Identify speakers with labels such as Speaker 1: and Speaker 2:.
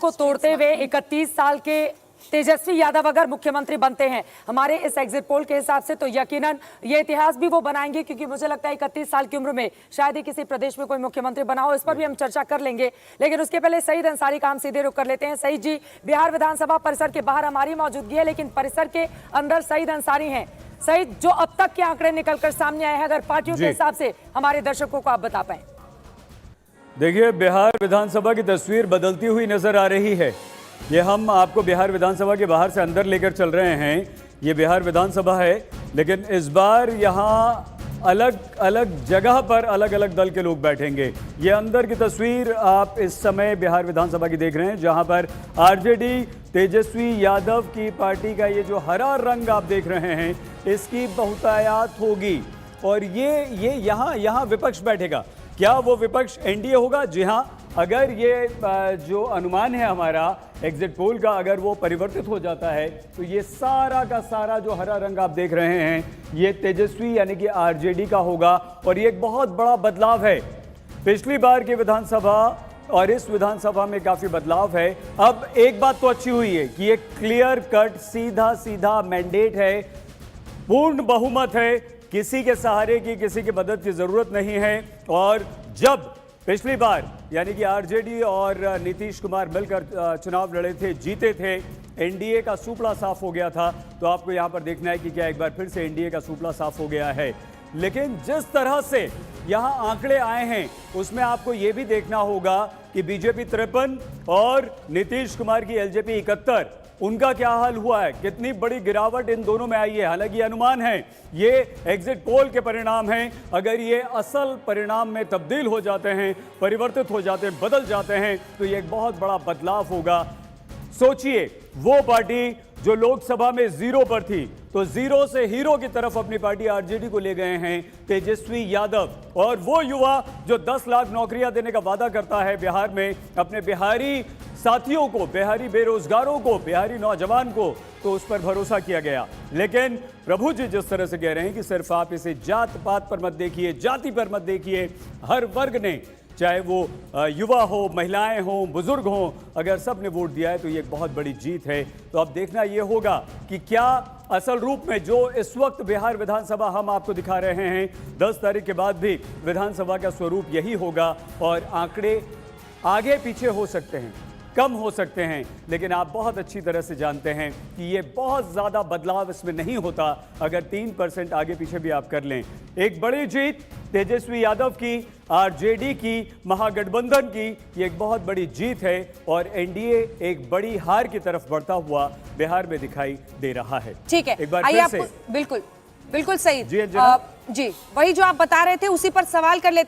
Speaker 1: को तोड़ते हुए 31 साल के तेजस्वी यादव अगर मुख्यमंत्री बनते हैं हमारे इस एग्जिट पोल के हिसाब से, तो यकीनन ये इतिहास भी वो बनाएंगे, क्योंकि मुझे लगता है 31 साल की उम्र में शायद ही किसी प्रदेश में कोई मुख्यमंत्री बना हो। इस पर भी हम चर्चा कर लेंगे, लेकिन उसके पहले सईद अंसारी का हम सीधे रुख कर लेते हैं। सईद जी, बिहार विधानसभा परिसर के बाहर हमारी मौजूदगी है, लेकिन परिसर के अंदर सईद अंसारी हैं। सईद, जो अब तक के आंकड़े निकलकर सामने आए हैं, अगर पार्टियों के हिसाब से हमारे दर्शकों को आप बता पाए।
Speaker 2: देखिए, बिहार विधानसभा की तस्वीर बदलती हुई नजर आ रही है। ये हम आपको बिहार विधानसभा के बाहर से अंदर लेकर चल रहे हैं। ये बिहार विधानसभा है, लेकिन इस बार यहाँ अलग अलग जगह पर अलग अलग दल के लोग बैठेंगे। ये अंदर की तस्वीर आप इस समय बिहार विधानसभा की देख रहे हैं, जहाँ पर आरजेडी तेजस्वी यादव की पार्टी का ये जो हरा रंग आप देख रहे हैं, इसकी बहुतायत होगी। और ये यहाँ विपक्ष बैठेगा। क्या वो विपक्ष एनडीए होगा? जी हाँ, अगर ये जो अनुमान है हमारा एग्जिट पोल का, अगर वो परिवर्तित हो जाता है, तो ये सारा का सारा जो हरा रंग आप देख रहे हैं, ये तेजस्वी यानी कि आरजेडी का होगा। और ये एक बहुत बड़ा बदलाव है। पिछली बार की विधानसभा और इस विधानसभा में काफी बदलाव है। अब एक बात तो अच्छी हुई है कि ये क्लियर कट सीधा सीधा मैंडेट है, पूर्ण बहुमत है, किसी के सहारे की, किसी की मदद की जरूरत नहीं है। और जब पिछली बार यानी कि आरजेडी और नीतीश कुमार मिलकर चुनाव लड़े थे, जीते थे, एनडीए का सूपड़ा साफ हो गया था। तो आपको यहां पर देखना है कि क्या एक बार फिर से एनडीए का सूपड़ा साफ हो गया है। लेकिन जिस तरह से यहां आंकड़े आए हैं, उसमें आपको यह भी देखना होगा कि बीजेपी 53 और नीतीश कुमार की एलजेपी 71, उनका क्या हाल हुआ है, कितनी बड़ी गिरावट इन दोनों में आई है। हालांकि अनुमान है, ये एग्जिट पोल के परिणाम हैं। अगर ये असल परिणाम में तब्दील हो जाते हैं, परिवर्तित हो जाते हैं, बदल जाते हैं, तो ये एक बहुत बड़ा बदलाव होगा। सोचिए, वो पार्टी जो लोकसभा में 0 पर थी, तो 0 से हीरो की तरफ अपनी पार्टी आरजेडी को ले गए हैं तेजस्वी यादव। और वो युवा जो 10 लाख नौकरियां देने का वादा करता है बिहार में अपने बिहारी साथियों को, बिहारी बेरोजगारों को, बिहारी नौजवान को, तो उस पर भरोसा किया गया। लेकिन प्रभु जी जिस तरह से कह रहे हैं कि सिर्फ आप इसे जात पात पर मत देखिए, जाति पर मत देखिए, हर वर्ग ने, चाहे वो युवा हो, महिलाएं हो, बुजुर्ग हो, अगर सब ने वोट दिया है, तो ये एक बहुत बड़ी जीत है। तो अब देखना ये होगा कि क्या असल रूप में जो इस वक्त बिहार विधानसभा हम आपको दिखा रहे हैं, 10 तारीख के बाद भी विधानसभा का स्वरूप यही होगा। और आंकड़े आगे पीछे हो सकते हैं, कम हो सकते हैं, लेकिन आप बहुत अच्छी तरह से जानते हैं कि ये बहुत ज़्यादा बदलाव इसमें नहीं होता अगर 3% आगे पीछे भी आप कर लें। एक बड़ी जीत तेजस्वी यादव की, आरजेडी की, महागठबंधन की, ये एक बहुत बड़ी जीत है। और एनडीए एक बड़ी हार की तरफ बढ़ता हुआ बिहार में दिखाई दे रहा है।
Speaker 1: ठीक है,
Speaker 2: एक बार फिर से
Speaker 1: बिल्कुल बिल्कुल सही
Speaker 2: जी,
Speaker 1: जी, वही जो आप बता रहे थे उसी पर सवाल कर लेते हैं।